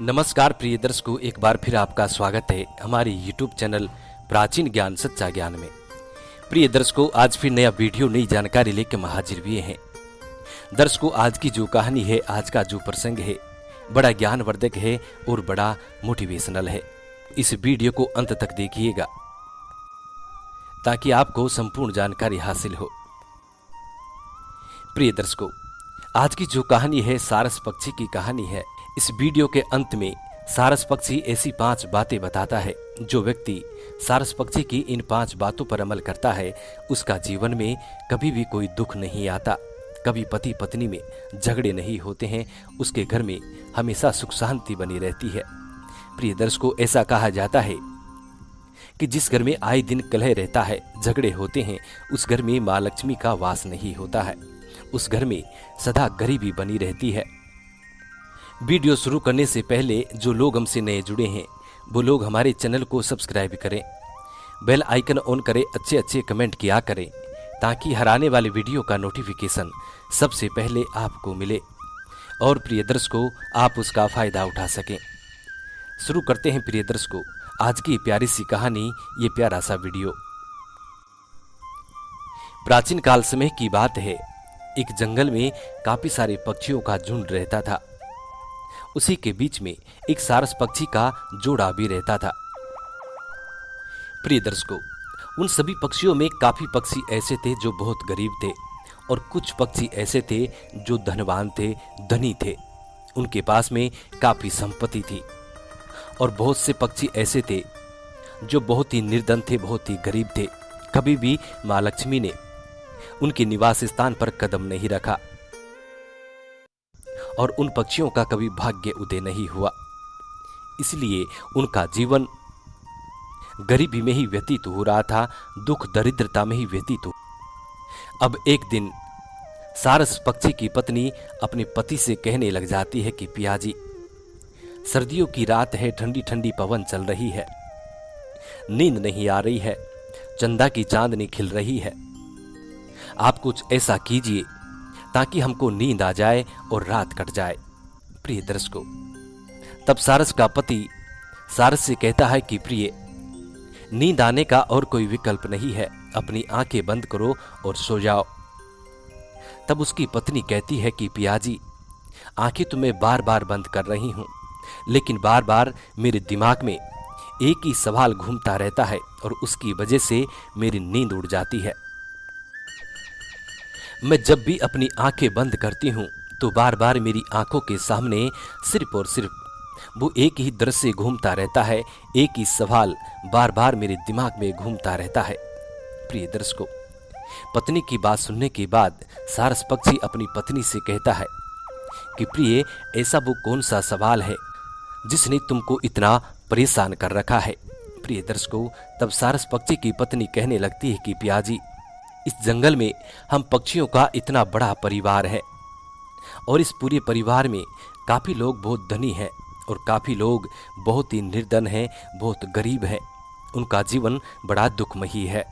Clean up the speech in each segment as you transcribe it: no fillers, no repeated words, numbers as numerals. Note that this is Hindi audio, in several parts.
नमस्कार प्रिय दर्शकों, एक बार फिर आपका स्वागत है हमारे YouTube चैनल प्राचीन ज्ञान सच्चा ज्ञान में। प्रिय दर्शकों, आज फिर नया वीडियो नई जानकारी लेकर हम हाजिर हुए हैं। दर्शकों, आज की जो कहानी है, आज का जो प्रसंग है, बड़ा ज्ञानवर्धक है और बड़ा मोटिवेशनल है। इस वीडियो को अंत तक देखिएगा ताकि आपको संपूर्ण जानकारी हासिल हो। प्रिय दर्शकों, आज की जो कहानी है सारस पक्षी की कहानी है। इस वीडियो के अंत में सारस पक्षी ऐसी 5 बातें बताता है। जो व्यक्ति सारस पक्षी की इन 5 बातों पर अमल करता है उसका जीवन में कभी भी कोई दुख नहीं आता, कभी पति पत्नी में झगड़े नहीं होते हैं, उसके घर में हमेशा सुख शांति बनी रहती है। प्रिय दर्शकों, ऐसा कहा जाता है कि जिस घर में आए दिन कलह रहता है, झगड़े होते हैं, उस घर में माँ लक्ष्मी का वास नहीं होता है, उस घर में सदा गरीबी बनी रहती है। वीडियो शुरू करने से पहले जो लोग हमसे नए जुड़े हैं वो लोग हमारे चैनल को सब्सक्राइब करें, बेल आइकन ऑन करें, अच्छे अच्छे कमेंट किया करें ताकि हर आने वाले वीडियो का नोटिफिकेशन सबसे पहले आपको मिले और प्रिय दर्शकों आप उसका फायदा उठा सकें। शुरू करते हैं प्रिय दर्शकों आज की प्यारी सी कहानी, ये प्यारा सा वीडियो। प्राचीन काल समय की बात है। एक जंगल में काफी सारे पक्षियों का झुंड रहता था। उसी के बीच में एक सारस पक्षी का जोड़ा भी रहता था। प्रिय दर्शकों, उन सभी पक्षियों में काफी पक्षी ऐसे थे जो बहुत गरीब थे और कुछ पक्षी ऐसे थे जो धनवान थे, धनी थे, उनके पास में काफी संपत्ति थी। और बहुत से पक्षी ऐसे थे जो बहुत ही निर्धन थे, बहुत ही गरीब थे। कभी भी माँ लक्ष्मी ने उनके निवास स्थान पर कदम नहीं रखा और उन पक्षियों का कभी भाग्य उदय नहीं हुआ, इसलिए उनका जीवन गरीबी में ही व्यतीत हो रहा था, दुख दरिद्रता में ही व्यतीत हो। अब एक दिन सारस पक्षी की पत्नी अपने पति से कहने लग जाती है कि पियाजी, सर्दियों की रात है, ठंडी ठंडी पवन चल रही है, नींद नहीं आ रही है, चंदा की चांदनी खिल रही है, आप कुछ ऐसा कीजिए ताकि हमको नींद आ जाए और रात कट जाए। प्रिय दर्शकों, तब सारस का पति सारस से कहता है कि प्रिय, नींद आने का और कोई विकल्प नहीं है, अपनी आंखें बंद करो और सो जाओ। तब उसकी पत्नी कहती है कि पियाजी, आंखें तो मैं बार बार बंद कर रही हूं, लेकिन बार बार मेरे दिमाग में एक ही सवाल घूमता रहता है और उसकी वजह से मेरी नींद उड़ जाती है। मैं जब भी अपनी आंखें बंद करती हूं तो बार बार मेरी आंखों के सामने सिर्फ और सिर्फ वो एक ही दृश्य घूमता रहता है, एक ही सवाल बार बार मेरे दिमाग में घूमता रहता है। प्रिय दर्शकों, पत्नी की बात सुनने के बाद सारस पक्षी अपनी पत्नी से कहता है कि प्रिय, ऐसा वो कौन सा सवाल है जिसने तुमको इतना परेशान कर रखा है। प्रिय दर्शकों, तब सारस पक्षी की पत्नी कहने लगती है कि पियाजी, इस जंगल में हम पक्षियों का इतना बड़ा परिवार है और इस पूरे परिवार में काफी लोग बहुत धनी हैं और काफी लोग बहुत ही निर्धन हैं, बहुत गरीब हैं, उनका जीवन बड़ा दुखमयी है।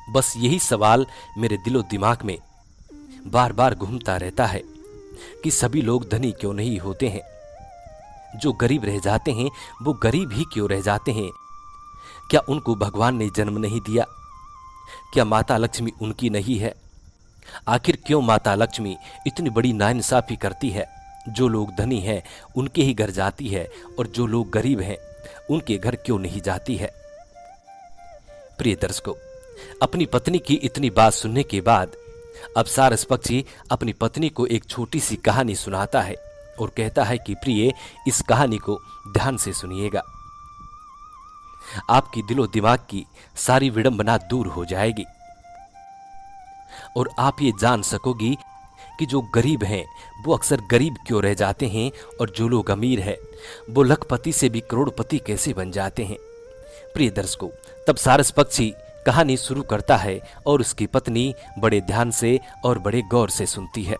बस यही सवाल मेरे दिलो दिमाग में बार बार घूमता रहता है कि सभी लोग धनी क्यों नहीं होते हैं, जो गरीब रह जाते हैं वो गरीब ही क्यों रह जाते हैं। क्या उनको भगवान ने जन्म नहीं दिया? क्या माता लक्ष्मी उनकी नहीं है? आखिर क्यों माता लक्ष्मी इतनी बड़ी नाइंसाफी करती है? जो लोग धनी हैं उनके ही घर जाती है और जो लोग गरीब हैं उनके घर क्यों नहीं जाती है? प्रिय दर्शकों, अपनी पत्नी की इतनी बात सुनने के बाद अब सारस पक्षी अपनी पत्नी को एक छोटी सी कहानी सुनाता है और कहता है कि प्रिय, इस कहानी को ध्यान से सुनिएगा, आपकी दिलो दिमाग की सारी विडंबना दूर हो जाएगी और आप ये जान सकोगी कि जो गरीब हैं वो अक्सर गरीब क्यों रह जाते हैं और जो लोग अमीर हैं वो लखपति से भी करोड़पति कैसे बन जाते हैं। प्रिय दर्शकों, तब सारस पक्षी कहानी शुरू करता है और उसकी पत्नी बड़े ध्यान से और बड़े गौर से सुनती है।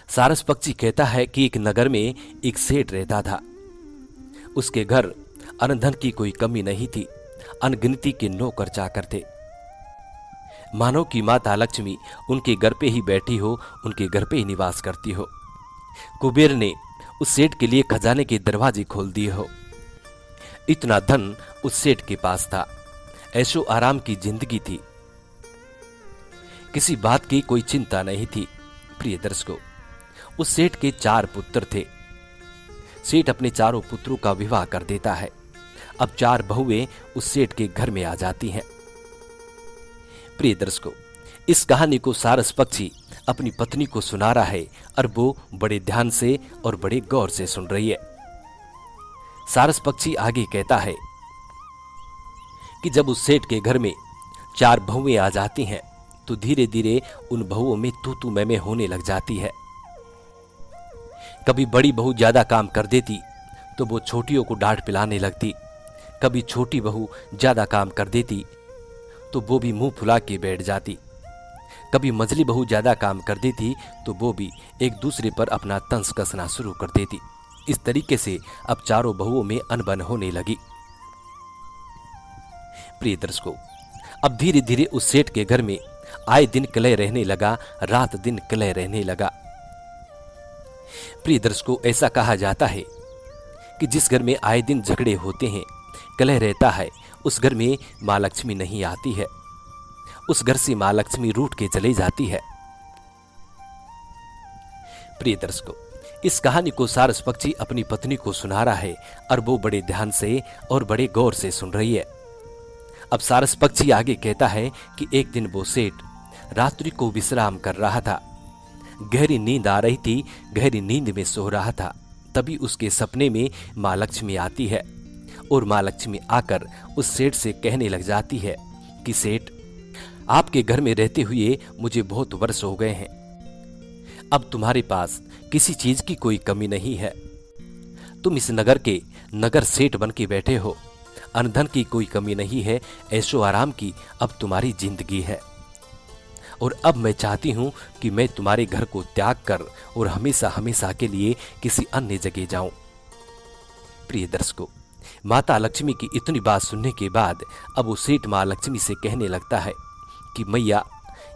सारस पक्षी कहता है कि एक नगर में एक सेठ रहता था। उसके घर अन्न धन की कोई कमी नहीं थी, अनगिनती के नौकर चाकर थे। मानो कि माता लक्ष्मी उनके घर पे ही बैठी हो, उनके घर पे ही निवास करती हो। कुबेर ने उस सेठ के लिए खजाने के दरवाजे खोल दिए हो। इतना धन उस सेठ के पास था, ऐशो आराम की जिंदगी थी, किसी बात की कोई चिंता नहीं थी। प्रिय दर्शकों, उस सेठ के 4 पुत्र थे। सेठ अपने चारों पुत्रों का विवाह कर देता है। अब 4 बहुएं उस सेठ के घर में आ जाती हैं। प्रिय दर्शकों, इस कहानी को सारस पक्षी अपनी पत्नी को सुना रहा है और वो बड़े ध्यान से और बड़े गौर से सुन रही है। सारस पक्षी आगे कहता है कि जब उस सेठ के घर में 4 बहुएं आ जाती हैं तो धीरे धीरे उन बहुओं में तू मैं होने लग जाती है। कभी बड़ी बहू ज्यादा काम कर देती तो वो छोटियों को डांट पिलाने लगती, कभी छोटी बहू ज्यादा काम कर देती तो वो भी मुंह फुला के बैठ जाती, कभी मझली बहू ज्यादा काम कर देती तो वो भी एक दूसरे पर अपना तंज कसना शुरू कर देती। इस तरीके से अब चारों बहुओं में अनबन होने लगी। प्रिय दर्शकों, अब धीरे धीरे उस सेठ के घर में आए दिन कलह रहने लगा, रात दिन कलह रहने लगा। प्रिय दर्शकों, ऐसा कहा जाता है कि जिस घर में आए दिन झगड़े होते हैं, कलह रहता है, उस घर में मां लक्ष्मी नहीं आती है, उस घर से मां लक्ष्मी रूठ के चली जाती है। प्रिय दर्शकों, इस कहानी को सारस पक्षी अपनी पत्नी को सुना रहा है और वो बड़े ध्यान से और बड़े गौर से सुन रही है। अब सारस पक्षी आगे कहता है कि एक दिन वो सेठ रात्रि को विश्राम कर रहा था, गहरी नींद आ रही थी, गहरी नींद में सो रहा था। तभी उसके सपने में मां लक्ष्मी आती है और मां लक्ष्मी आकर उस सेठ से कहने लग जाती है कि सेठ, आपके घर में रहते हुए मुझे बहुत वर्ष हो गए हैं। अब तुम्हारे पास किसी चीज की कोई कमी नहीं है। तुम इस नगर के नगर सेठ बन के बैठे हो, अनधन की कोई कमी नहीं है, ऐशो आराम की अब तुम्हारी जिंदगी है। और अब मैं चाहती हूं कि मैं तुम्हारे घर को त्याग कर और हमेशा हमेशा के लिए किसी अन्य जगह जाऊं। प्रिय दर्शकों, माता लक्ष्मी की इतनी बात सुनने के बाद अब वो सेठ मां लक्ष्मी से कहने लगता है कि मैया,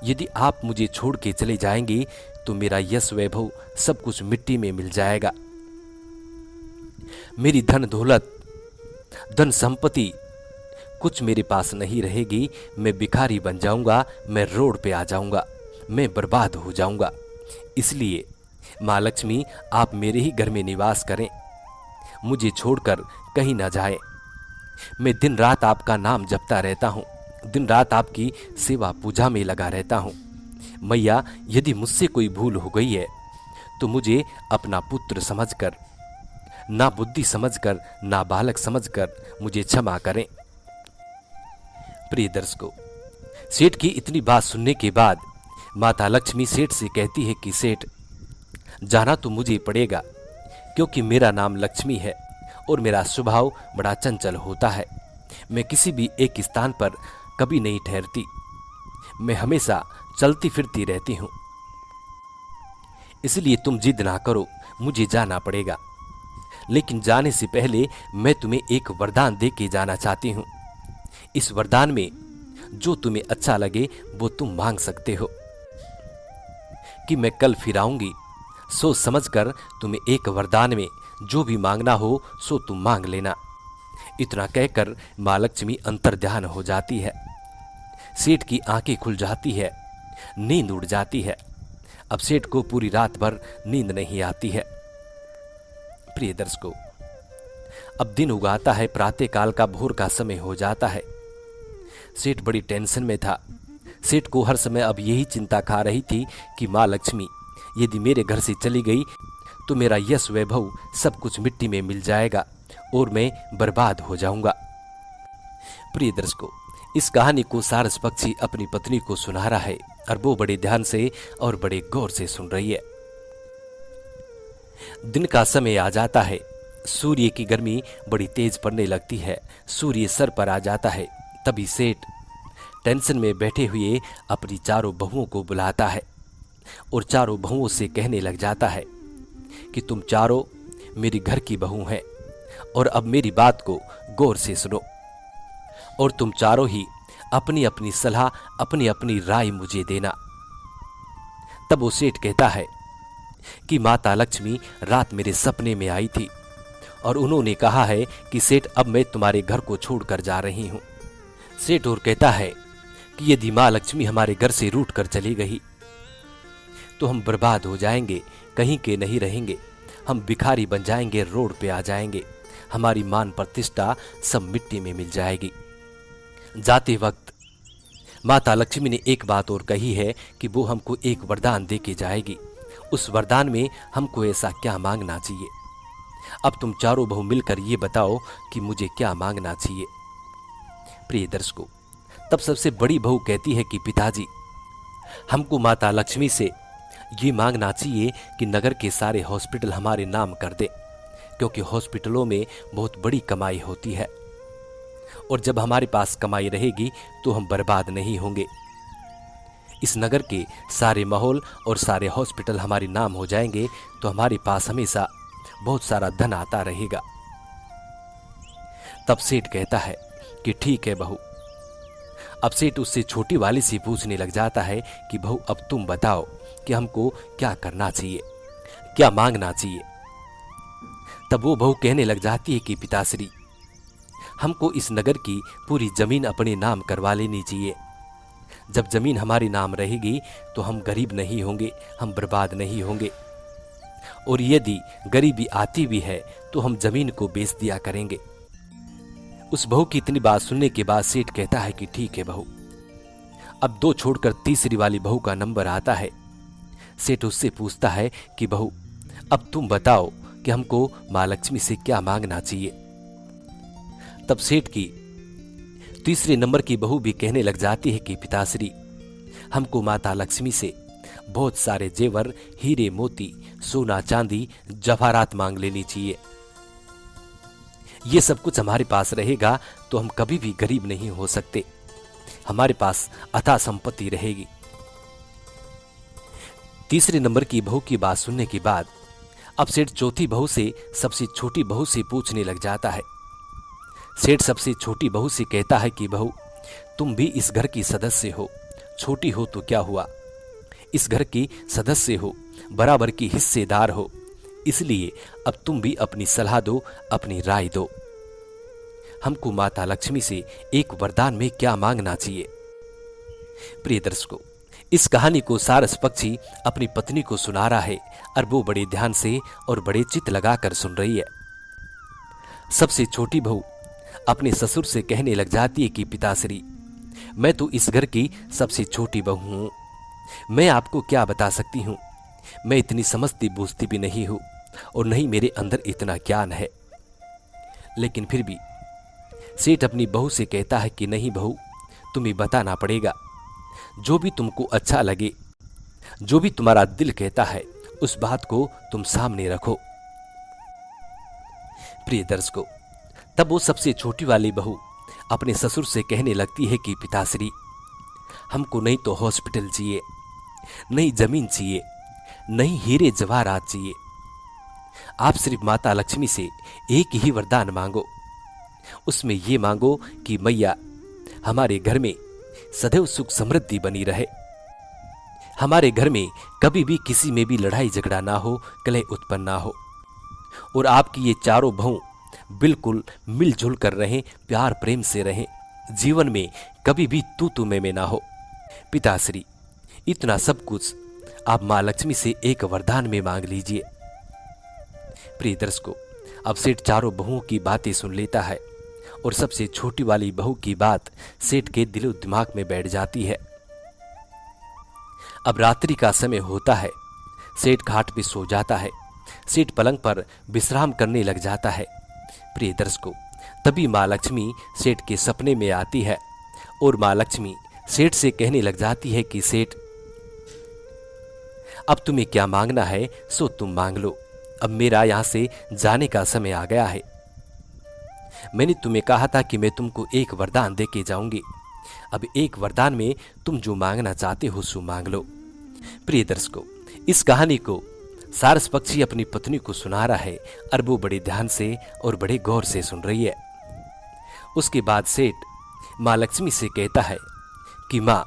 यदि आप मुझे छोड़ के चले जाएंगी तो मेरा यश वैभव सब कुछ मिट्टी में मिल जाएगा। मेरी धन दौलत, धन संपत्ति कुछ मेरे पास नहीं रहेगी। मैं भिखारी बन जाऊंगा, मैं रोड पे आ जाऊंगा, मैं बर्बाद हो जाऊंगा। इसलिए मां लक्ष्मी, आप मेरे ही घर में निवास करें, मुझे छोड़कर कहीं ना जाए। मैं दिन रात आपका नाम जपता रहता हूं, दिन रात आपकी सेवा पूजा में लगा रहता हूं। मैया, यदि मुझसे कोई भूल हो गई है तो मुझे अपना पुत्र समझकर, ना बुद्धि समझकर, ना बालक समझकर मुझे क्षमा करें। प्रिय दर्शकों, सेठ की इतनी बात सुनने के बाद माता लक्ष्मी सेठ से कहती है कि सेठ, जाना तो मुझे पड़ेगा, क्योंकि मेरा नाम लक्ष्मी है और मेरा स्वभाव बड़ा चंचल होता है। मैं किसी भी एक स्थान पर कभी नहीं ठहरती, मैं हमेशा चलती फिरती रहती हूं। इसलिए तुम जिद ना करो, मुझे जाना पड़ेगा। लेकिन जाने से पहले मैं तुम्हें एक वरदान दे के जाना चाहती हूं। इस वरदान में जो तुम्हें अच्छा लगे वो तुम मांग सकते हो कि मैं कल फिर आऊंगी। सोच समझकर तुम्हें एक वरदान में जो भी मांगना हो सो तुम मांग लेना। इतना कहकर मां लक्ष्मी अंतर्ध्यान हो जाती है। सेठ की आंखें खुल जाती है, नींद उड़ जाती है। अब सेठ को पूरी रात भर नींद नहीं आती है। प्रिय दर्शकों, अब दिन उगाता है, प्रातः काल का भोर का समय हो जाता है। सेठ बड़ी टेंशन में था। सेठ को हर समय अब यही चिंता खा रही थी कि मां लक्ष्मी यदि मेरे घर से चली गई तो मेरा यश वैभव सब कुछ मिट्टी में मिल जाएगा और मैं बर्बाद हो जाऊंगा। प्रिय दर्शकों, इस कहानी को सारस पक्षी अपनी पत्नी को सुना रहा है और वो बड़े ध्यान से और बड़े गौर से सुन रही है। दिन का समय आ जाता है, सूर्य की गर्मी बड़ी तेज पड़ने लगती है, सूर्य सर पर आ जाता है। तभी सेठ टेंशन में बैठे हुए अपनी चारों बहुओं को बुलाता है और चारों बहुओं से कहने लग जाता है कि तुम चारों मेरी घर की बहू हैं और अब मेरी बात को गौर से सुनो और तुम चारों ही अपनी अपनी सलाह, अपनी अपनी राय मुझे देना। तब वो सेठ कहता है कि माता लक्ष्मी रात मेरे सपने में आई थी और उन्होंने कहा है कि सेठ अब मैं तुम्हारे घर को छोड़कर जा रही हूं। सेठ और कहता है कि यदि माँ लक्ष्मी हमारे घर से रूठ कर चली गई तो हम बर्बाद हो जाएंगे, कहीं के नहीं रहेंगे, हम भिखारी बन जाएंगे, रोड पे आ जाएंगे, हमारी मान प्रतिष्ठा सब मिट्टी में मिल जाएगी। जाते वक्त माता लक्ष्मी ने एक बात और कही है कि वो हमको एक वरदान दे के जाएगी। उस वरदान में हमको ऐसा क्या मांगना चाहिए? अब तुम चारों बहू मिलकर ये बताओ कि मुझे क्या मांगना चाहिए। प्रिय दर्शकों, तब सबसे बड़ी बहू कहती है कि पिताजी, हमको माता लक्ष्मी से ये मांगना चाहिए कि नगर के सारे हॉस्पिटल हमारे नाम कर दे, क्योंकि हॉस्पिटलों में बहुत बड़ी कमाई होती है और जब हमारे पास कमाई रहेगी तो हम बर्बाद नहीं होंगे। इस नगर के सारे माहौल और सारे हॉस्पिटल हमारे नाम हो जाएंगे तो हमारे पास हमेशा बहुत सारा धन आता रहेगा। तब सेठ कहता है कि ठीक है बहू। अब सेठ उससे छोटी वाली से पूछने लग जाता है कि बहू अब तुम बताओ कि हमको क्या करना चाहिए, क्या मांगना चाहिए। तब वो बहू कहने लग जाती है कि पिताश्री, हमको इस नगर की पूरी जमीन अपने नाम करवा लेनी चाहिए। जब जमीन हमारे नाम रहेगी तो हम गरीब नहीं होंगे, हम बर्बाद नहीं होंगे, और यदि गरीबी आती भी है तो हम जमीन को बेच दिया करेंगे। उस बहू की इतनी बात सुनने के बाद सेठ कहता है कि ठीक है बहू। अब दो छोड़कर तीसरी वाली बहू का नंबर आता है। सेठ उससे पूछता है कि बहू अब तुम बताओ कि हमको माँ लक्ष्मी से क्या मांगना चाहिए। तब सेठ की तीसरे नंबर की बहू भी कहने लग जाती है कि पिताश्री, हमको माता लक्ष्मी से बहुत सारे जेवर, हीरे मोती, सोना चांदी, जवाहरात मांग लेनी चाहिए। ये सब कुछ हमारे पास रहेगा तो हम कभी भी गरीब नहीं हो सकते, हमारे पास अथाह संपत्ति रहेगी। तीसरे नंबर की बहू की बात सुनने के बाद अब सेठ चौथी बहू से सबसे छोटी बहू से पूछने लग जाता है। सेठ सबसे छोटी बहू से कहता है कि बहू, तुम भी इस घर की सदस्य हो, छोटी हो तो क्या हुआ, इस घर की सदस्य हो, बराबर की हिस्सेदार हो, इसलिए अब तुम भी अपनी सलाह दो, अपनी राय दो। हमको माता लक्ष्मी से एक वरदान में क्या मांगना चाहिए। प्रिय दर्शकों, इस कहानी को सारस पक्षी अपनी पत्नी को सुना रहा है और वो बड़े ध्यान से और बड़े चित्त लगाकर सुन रही है। सबसे छोटी बहू अपने ससुर से कहने लग जाती है कि पिताश्री, मैं तो इस घर की सबसे छोटी बहू हूं, मैं आपको क्या बता सकती हूं, मैं इतनी समझती बूझती भी नहीं हूं और नहीं मेरे अंदर इतना ज्ञान है। लेकिन फिर भी सेठ अपनी बहू से कहता है कि नहीं बहू, तुम्हें बताना पड़ेगा, जो भी तुमको अच्छा लगे, जो भी तुम्हारा दिल कहता है उस बात को तुम सामने रखो। प्रिय दर्शकों, तब वो सबसे छोटी वाली बहू अपने ससुर से कहने लगती है कि पिताश्री, हमको नहीं तो हॉस्पिटल चाहिए, नहीं जमीन चाहिए, नहीं हीरे जवाहरात चाहिए, आप सिर्फ माता लक्ष्मी से एक ही वरदान मांगो। उसमें ये मांगो कि मैया हमारे घर में सदैव सुख समृद्धि बनी रहे, हमारे घर में कभी भी किसी में भी लड़ाई झगड़ा ना हो, कलह उत्पन्न ना हो, और आपकी ये चारों बहू बिल्कुल मिलजुल कर रहें, प्यार प्रेम से रहें, जीवन में कभी भी तू में ना हो। पिताश्री, इतना सब कुछ आप माँ लक्ष्मी से एक वरदान में मांग लीजिए। प्रिय दर्शकों, अब सेठ चारों बहुओं की बातें सुन लेता है और सबसे छोटी वाली बहू की बात सेठ के दिलो दिमाग में बैठ जाती है। अब रात्रि का समय होता है, सेठ खाट पे सो जाता है, सेठ पलंग पर विश्राम करने लग जाता है। प्रिय दर्शकों, तभी माँ लक्ष्मी सेठ के सपने में आती है और माँ लक्ष्मी सेठ से कहने लग जाती है कि सेठ, अब तुम्हें क्या मांगना है सो तुम मांग लो, अब मेरा यहां से जाने का समय आ गया है। मैंने तुम्हें कहा था कि मैं तुमको एक वरदान दे के जाऊंगी, अब एक वरदान में तुम जो मांगना चाहते हो सो मांग लो। प्रिय दर्शकों, इस कहानी को सारस पक्षी अपनी पत्नी को सुना रहा है और वो बड़े ध्यान से और बड़े गौर से सुन रही है। उसके बाद सेठ माँ लक्ष्मी से कहता है कि माँ,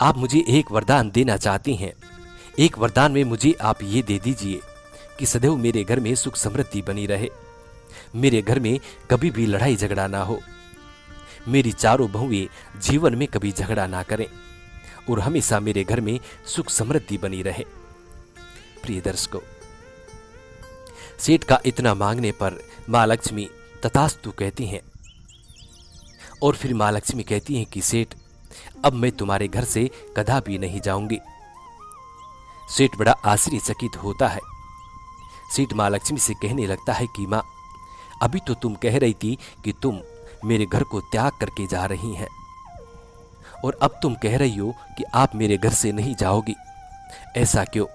आप मुझे एक वरदान देना चाहती हैं, एक वरदान में मुझे आप ये दे दीजिए कि सदैव मेरे घर में सुख समृद्धि बनी रहे, मेरे घर में कभी भी लड़ाई झगड़ा ना हो, मेरी चारों बहुएं जीवन में कभी झगड़ा ना करें और हमेशा मेरे घर में सुख समृद्धि बनी रहे। प्रिय दर्शकों, सेठ का इतना मांगने पर मां लक्ष्मी तथास्तु कहती हैं और फिर मां लक्ष्मी कहती हैं कि सेठ, अब मैं तुम्हारे घर से कदापि नहीं जाऊंगी। सेठ बड़ा आश्चर्यचकित होता है। सेठ मां लक्ष्मी से कहने लगता है कि मां, अभी तो तुम कह रही थी कि तुम मेरे घर को त्याग करके जा रही हैं और अब तुम कह रही हो कि आप मेरे घर से नहीं जाओगी, ऐसा क्यों?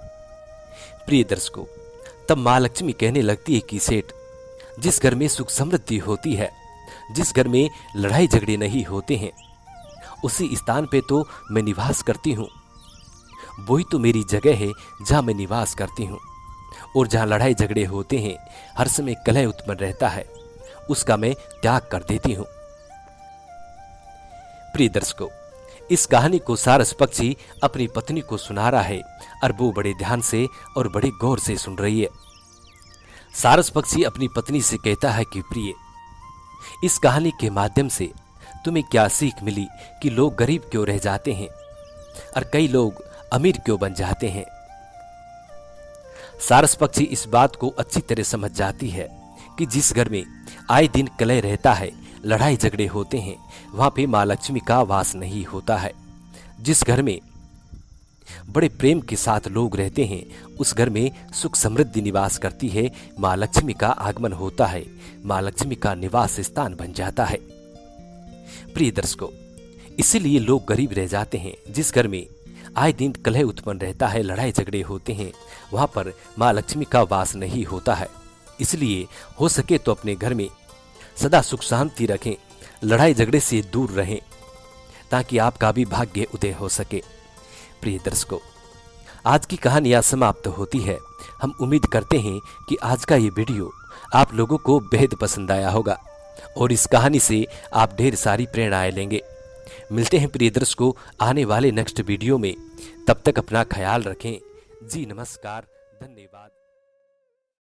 प्रिय दर्शकों, तब मां लक्ष्मी कहने लगती है कि सेठ, जिस घर में सुख समृद्धि होती है, जिस घर में लड़ाई झगड़े नहीं होते हैं, उसी स्थान पे तो मैं निवास करती हूँ। वही तो मेरी जगह है जहाँ मैं निवास करती हूँ। और जहाँ लड़ाई झगड़े होते हैं, हर समय कलह उत्पन्न रहता है, उसका मैं त्याग कर देती हूँ। प्रिय दर्शकों, इस कहानी को सारस पक्षी अपनी पत्नी को सुना रहा है और वो बड़े ध्यान से और बड़े गौर से सुन रही है। सारस पक्षी अपनी पत्नी से कहता है कि प्रिय, इस कहानी के माध्यम से तुम्हें क्या सीख मिली कि लोग गरीब क्यों रह जाते हैं और कई लोग अमीर क्यों बन जाते हैं? सारस पक्षी इस बात को अच्छी तरह समझ जाती है कि जिस घर में आए दिन कलह रहता है, लड़ाई झगड़े होते हैं, वहां पे मां लक्ष्मी का वास नहीं होता है। जिस घर में बड़े प्रेम के साथ लोग रहते हैं, उस घर में सुख समृद्धि निवास करती है, मां लक्ष्मी का आगमन होता है, मां लक्ष्मी का निवास स्थान बन जाता है। प्रिय दर्शकों, इसीलिए लोग गरीब रह जाते हैं। जिस घर में आए दिन कलह उत्पन्न रहता है, लड़ाई झगड़े होते हैं, वहां पर मां लक्ष्मी का वास नहीं होता है। इसलिए हो सके तो अपने घर में सदा सुख शांति रखें, लड़ाई झगड़े से दूर रहें, ताकि आपका भी भाग्य उदय हो सके। प्रिय दर्शकों, आज की कहानी यहाँ समाप्त होती है। हम उम्मीद करते हैं कि आज का ये वीडियो आप लोगों को बेहद पसंद आया होगा और इस कहानी से आप ढेर सारी प्रेरणाएं लेंगे। मिलते हैं प्रिय दर्शकों आने वाले नेक्स्ट वीडियो में। तब तक अपना ख्याल रखें। जी नमस्कार, धन्यवाद।